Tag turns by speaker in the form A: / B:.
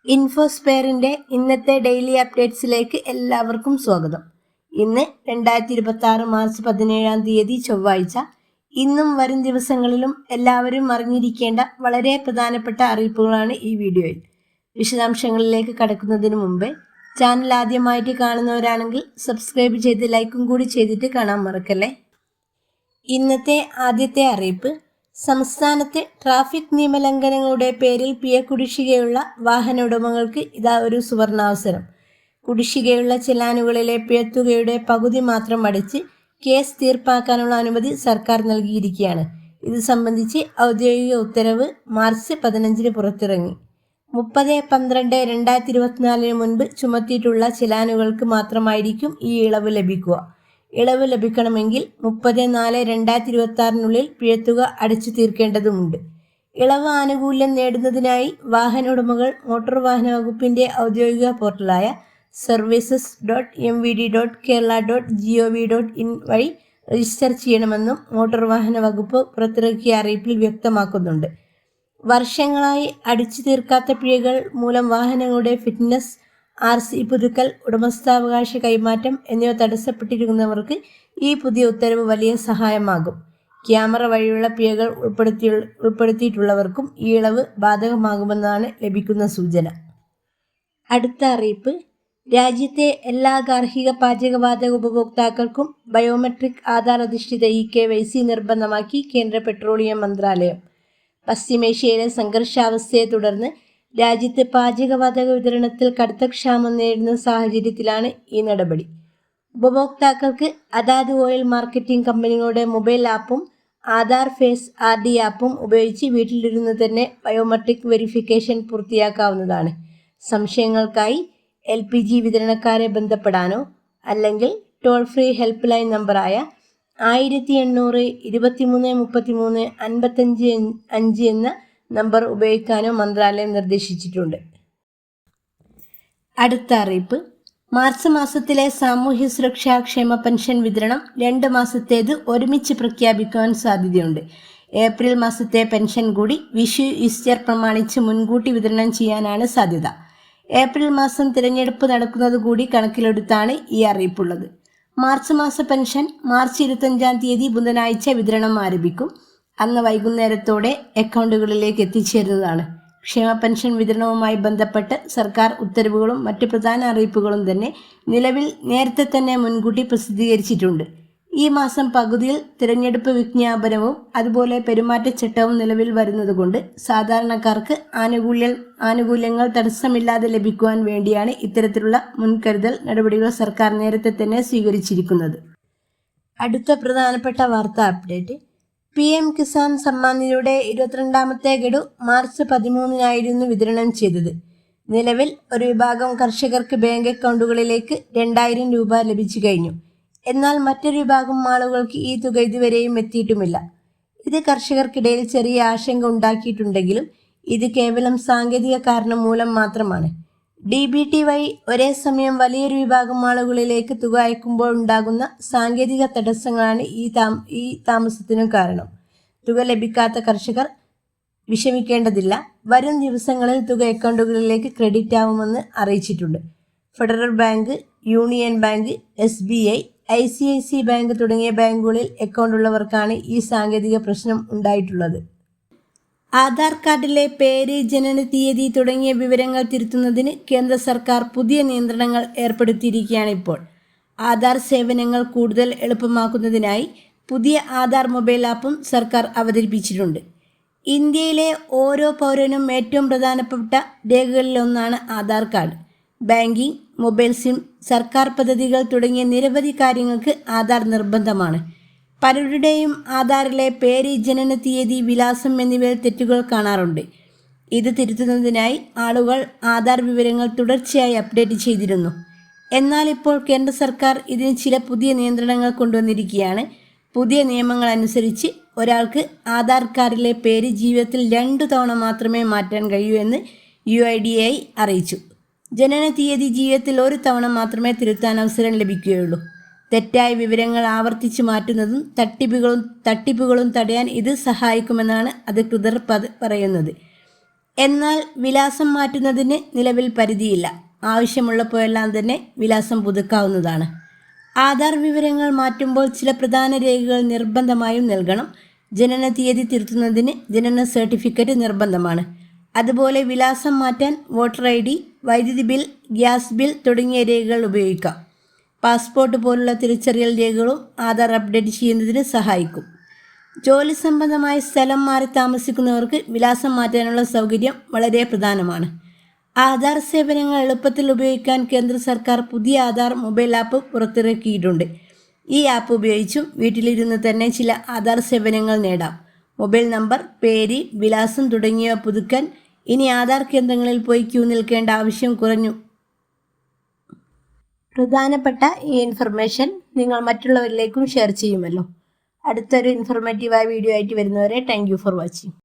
A: ഇൻഫോസ്പെയറിൻ്റെ ഇന്നത്തെ ഡെയിലി അപ്ഡേറ്റ്സിലേക്ക് എല്ലാവർക്കും സ്വാഗതം. ഇന്ന് 2026 മാർച്ച് 17 ചൊവ്വാഴ്ച. ഇന്നും വരും ദിവസങ്ങളിലും എല്ലാവരും അറിഞ്ഞിരിക്കേണ്ട വളരെ പ്രധാനപ്പെട്ട അറിയിപ്പുകളാണ് ഈ വീഡിയോയിൽ. വിശദാംശങ്ങളിലേക്ക് കടക്കുന്നതിന് മുമ്പ് ചാനൽ ആദ്യമായിട്ട് കാണുന്നവരാണെങ്കിൽ സബ്സ്ക്രൈബ് ചെയ്ത് ലൈക്കും കൂടി ചെയ്തിട്ട് കാണാൻ മറക്കല്ലേ. ഇന്നത്തെ ആദ്യത്തെ അറിയിപ്പ്, സംസ്ഥാനത്തെ ട്രാഫിക് നിയമലംഘനങ്ങളുടെ പേരിൽ പിഴ കുടിശ്ശികയുള്ള വാഹന ഉടമകൾക്ക് ഇതാ ഒരു സുവർണാവസരം. കുടിശ്ശികയുള്ള ചെലാനുകളിലെ പിഴത്തുകയുടെ പകുതി മാത്രം അടച്ച് കേസ് തീർപ്പാക്കാനുള്ള അനുമതി സർക്കാർ നൽകിയിരിക്കുകയാണ്. ഇത് സംബന്ധിച്ച് ഔദ്യോഗിക ഉത്തരവ് മാർച്ച് 15 പുറത്തിറങ്ങി. 30/12/2024 മുൻപ് ചുമത്തിയിട്ടുള്ള ചെലാനുകൾക്ക് മാത്രമായിരിക്കും ഈ ഇളവ് ലഭിക്കുക. ഇളവ് ലഭിക്കണമെങ്കിൽ 30/4/2026 പിഴത്തുക അടച്ചു തീർക്കേണ്ടതുണ്ട്. ഇളവ് ആനുകൂല്യം നേടുന്നതിനായി വാഹന ഉടമകൾ മോട്ടോർ വാഹന വകുപ്പിൻ്റെ ഔദ്യോഗിക പോർട്ടലായ services.mvd.kerala.gov.in വഴി രജിസ്റ്റർ ചെയ്യണമെന്നും മോട്ടോർ വാഹന വകുപ്പ് പുറത്തിറക്കിയ അറിയിപ്പിൽ വ്യക്തമാക്കുന്നുണ്ട്. വർഷങ്ങളായി അടിച്ചു തീർക്കാത്ത പിഴകൾ മൂലം വാഹനങ്ങളുടെ ഫിറ്റ്നസ്, RC പുതുക്കൽ, ഉടമസ്ഥാവകാശ കൈമാറ്റം എന്നിവ തടസ്സപ്പെട്ടിരിക്കുന്നവർക്ക് ഈ പുതിയ ഉത്തരവ് വലിയ സഹായമാകും. ക്യാമറ വഴിയുള്ള പിഴകൾ ഉൾപ്പെടുത്തിയിട്ടുള്ളവർക്കും ഈ ഇളവ് ബാധകമാകുമെന്നാണ് ലഭിക്കുന്ന സൂചന. അടുത്ത അറിയിപ്പ്, രാജ്യത്തെ എല്ലാ ഗാർഹിക പാചകവാതക ഉപഭോക്താക്കൾക്കും ബയോമെട്രിക് ആധാർ അധിഷ്ഠിത eKYC നിർബന്ധമാക്കി കേന്ദ്ര പെട്രോളിയം മന്ത്രാലയം. പശ്ചിമേഷ്യയിലെ സംഘർഷാവസ്ഥയെ തുടർന്ന് രാജ്യത്ത് പാചകവാതക വിതരണത്തിൽ കടുത്ത ക്ഷാമം നേരിടുന്ന സാഹചര്യത്തിലാണ് ഈ നടപടി. ഉപഭോക്താക്കൾക്ക് അതാത് ഓയിൽ മാർക്കറ്റിംഗ് കമ്പനികളുടെ മൊബൈൽ ആപ്പും ആധാർ ഫേസ് RD ആപ്പും ഉപയോഗിച്ച് വീട്ടിലിരുന്ന് തന്നെ ബയോമെട്രിക് വെരിഫിക്കേഷൻ പൂർത്തിയാക്കാവുന്നതാണ്. സംശയങ്ങൾക്കായി LPG വിതരണക്കാരെ ബന്ധപ്പെടാനോ അല്ലെങ്കിൽ ടോൾ ഫ്രീ ഹെൽപ്പ് ലൈൻ നമ്പറായ 1800 23 33 55 എന്ന നമ്പർ ഉപയോഗിക്കാനോ മന്ത്രാലയം നിർദ്ദേശിച്ചിട്ടുണ്ട്. അടുത്ത അറിയിപ്പ്, മാർച്ച് മാസത്തിലെ സാമൂഹ്യ സുരക്ഷാ ക്ഷേമ പെൻഷൻ വിതരണം 2 മാസത്തേത് ഒരുമിച്ച് പ്രഖ്യാപിക്കാൻ സാധ്യതയുണ്ട്. ഏപ്രിൽ മാസത്തെ പെൻഷൻ കൂടി വിഷു, ഈസ്റ്റർ പ്രമാണിച്ച് മുൻകൂട്ടി വിതരണം ചെയ്യാനാണ് സാധ്യത. ഏപ്രിൽ മാസം തിരഞ്ഞെടുപ്പ് നടക്കുന്നത് കൂടി കണക്കിലെടുത്താണ് ഈ അറിയിപ്പുള്ളത്. മാർച്ച് മാസ പെൻഷൻ മാർച്ച് 25 ബുധനാഴ്ച വിതരണം ആരംഭിക്കും. അന്ന് വൈകുന്നേരത്തോടെ അക്കൗണ്ടുകളിലേക്ക് എത്തിച്ചേരുന്നതാണ്. ക്ഷേമ പെൻഷൻ വിതരണവുമായി ബന്ധപ്പെട്ട് സർക്കാർ ഉത്തരവുകളും മറ്റ് പ്രധാന അറിയിപ്പുകളും തന്നെ നിലവിൽ നേരത്തെ തന്നെ മുൻകൂട്ടി പ്രസിദ്ധീകരിച്ചിട്ടുണ്ട്. ഈ മാസം പകുതിയിൽ തിരഞ്ഞെടുപ്പ് വിജ്ഞാപനവും അതുപോലെ പെരുമാറ്റച്ചട്ടവും നിലവിൽ വരുന്നതുകൊണ്ട് സാധാരണക്കാർക്ക് ആനുകൂല്യങ്ങൾ തടസ്സമില്ലാതെ ലഭിക്കുവാൻ വേണ്ടിയാണ് ഇത്തരത്തിലുള്ള മുൻകരുതൽ നടപടികൾ സർക്കാർ നേരത്തെ തന്നെ സ്വീകരിച്ചിരിക്കുന്നത്. അടുത്ത പ്രധാനപ്പെട്ട വാർത്താ അപ്ഡേറ്റ്, PM കിസാൻ സമ്മാൻ നിധിയുടെ 22ാമത്തെ ഗഡു മാർച്ച് 13 വിതരണം ചെയ്തത്. നിലവിൽ ഒരു വിഭാഗം കർഷകർക്ക് ബാങ്ക് അക്കൗണ്ടുകളിലേക്ക് 2000 രൂപ ലഭിച്ചു കഴിഞ്ഞു. എന്നാൽ മറ്റൊരു വിഭാഗം ആളുകൾക്ക് ഈ തുക ഇതുവരെയും എത്തിയിട്ടുമില്ല. ഇത് കർഷകർക്കിടയിൽ ചെറിയ ആശങ്ക ഉണ്ടാക്കിയിട്ടുണ്ടെങ്കിലും ഇത് കേവലം സാങ്കേതിക കാരണം മൂലം മാത്രമാണ്. DBT വഴി ഒരേ സമയം വലിയൊരു വിഭാഗം ആളുകളിലേക്ക് തുക അയക്കുമ്പോൾ ഉണ്ടാകുന്ന സാങ്കേതിക തടസ്സങ്ങളാണ് ഈ താമസത്തിനും കാരണം. തുക ലഭിക്കാത്ത കർഷകർ വിഷമിക്കേണ്ടതില്ല. വരും ദിവസങ്ങളിൽ തുക അക്കൗണ്ടുകളിലേക്ക് ക്രെഡിറ്റ് ആവുമെന്ന് അറിയിച്ചിട്ടുണ്ട്. Federal bank, union bank, SBI, ICIC bank തുടങ്ങിയ ബാങ്കുകളിൽ അക്കൗണ്ട് ഉള്ളവർക്കാണ് ഈ സാങ്കേതിക പ്രശ്നം ഉണ്ടായിട്ടുള്ളത്. ആധാർ കാർഡിലെ പേര്, ജനന തീയതി തുടങ്ങിയ വിവരങ്ങൾ തിരുത്തുന്നതിന് കേന്ദ്ര സർക്കാർ പുതിയ നിയന്ത്രണങ്ങൾ ഏർപ്പെടുത്തിയിരിക്കുകയാണ് ഇപ്പോൾ. ആധാർ സേവനങ്ങൾ കൂടുതൽ എളുപ്പമാക്കുന്നതിനായി പുതിയ ആധാർ മൊബൈൽ ആപ്പും സർക്കാർ അവതരിപ്പിച്ചിട്ടുണ്ട്. ഇന്ത്യയിലെ ഓരോ പൗരനും ഏറ്റവും പ്രധാനപ്പെട്ട രേഖകളിലൊന്നാണ് Aadhaar card. Banking, mobile SIM, സർക്കാർ പദ്ധതികൾ തുടങ്ങിയ നിരവധി കാര്യങ്ങൾക്ക് ആധാർ നിർബന്ധമാണ്. പലരുടെയും ആധാറിലെ പേര്, ജനന തീയതി, വിലാസം എന്നിവയിൽ തെറ്റുകൾ കാണാറുണ്ട്. ഇത് തിരുത്തുന്നതിനായി ആളുകൾ ആധാർ വിവരങ്ങൾ തുടർച്ചയായി അപ്ഡേറ്റ് ചെയ്തിരുന്നു. എന്നാൽ ഇപ്പോൾ കേന്ദ്ര സർക്കാർ ഇതിന് ചില പുതിയ നിയന്ത്രണങ്ങൾ കൊണ്ടുവന്നിരിക്കുകയാണ്. പുതിയ നിയമങ്ങൾ അനുസരിച്ച് ഒരാൾക്ക് ആധാർ കാർഡിലെ പേര് ജീവിതത്തിൽ 2 തവണ മാത്രമേ മാറ്റാൻ കഴിയൂ എന്ന് UIDAI അറിയിച്ചു. ജനന തീയതി ജീവിതത്തിൽ 1 തവണ മാത്രമേ തിരുത്താൻ അവസരം ലഭിക്കുകയുള്ളൂ. തെറ്റായ വിവരങ്ങൾ ആവർത്തിച്ച് മാറ്റുന്നതും തട്ടിപ്പുകളും തടയാൻ ഇത് സഹായിക്കുമെന്നാണ് അധികൃതർ പറയുന്നത്. എന്നാൽ വിലാസം മാറ്റുന്നതിന് നിലവിൽ പരിധിയില്ല. ആവശ്യമുള്ളപ്പോഴെല്ലാം തന്നെ വിലാസം പുതുക്കാവുന്നതാണ്. ആധാർ വിവരങ്ങൾ മാറ്റുമ്പോൾ ചില പ്രധാന രേഖകൾ നിർബന്ധമായും നൽകണം. ജനന തീയതി തിരുത്തുന്നതിന് ജനന സർട്ടിഫിക്കറ്റ് നിർബന്ധമാണ്. അതുപോലെ വിലാസം മാറ്റാൻ വോട്ടർ ID, വൈദ്യുതി ബിൽ, ഗ്യാസ് ബിൽ തുടങ്ങിയ രേഖകൾ ഉപയോഗിക്കാം. പാസ്പോർട്ട് പോലുള്ള തിരിച്ചറിയൽ രേഖകളും ആധാർ അപ്ഡേറ്റ് ചെയ്യുന്നതിന് സഹായിക്കും. ജോലി സംബന്ധമായ സ്ഥലം മാറി താമസിക്കുന്നവർക്ക് വിലാസം മാറ്റാനുള്ള സൗകര്യം വളരെ പ്രധാനമാണ്. ആധാർ സേവനങ്ങൾ എളുപ്പത്തിൽ ഉപയോഗിക്കാൻ കേന്ദ്ര സർക്കാർ പുതിയ ആധാർ മൊബൈൽ ആപ്പ് പുറത്തിറക്കിയിട്ടുണ്ട്. ഈ ആപ്പ് ഉപയോഗിച്ചും വീട്ടിലിരുന്ന് തന്നെ ചില ആധാർ സേവനങ്ങൾ നേടാം. മൊബൈൽ നമ്പർ, പേര്, വിലാസം തുടങ്ങിയവ പുതുക്കാൻ ഇനി ആധാർ കേന്ദ്രങ്ങളിൽ പോയി ക്യൂ നിൽക്കേണ്ട ആവശ്യം കുറഞ്ഞു. പ്രധാനപ്പെട്ട ഈ ഇൻഫർമേഷൻ നിങ്ങൾ മറ്റുള്ളവരിലേക്കും ഷെയർ ചെയ്യുമല്ലോ. അടുത്തൊരു ഇൻഫോർമേറ്റീവായ വീഡിയോ ആയിട്ട് വരുന്നവരെ താങ്ക് യു ഫോർ വാച്ചിങ്.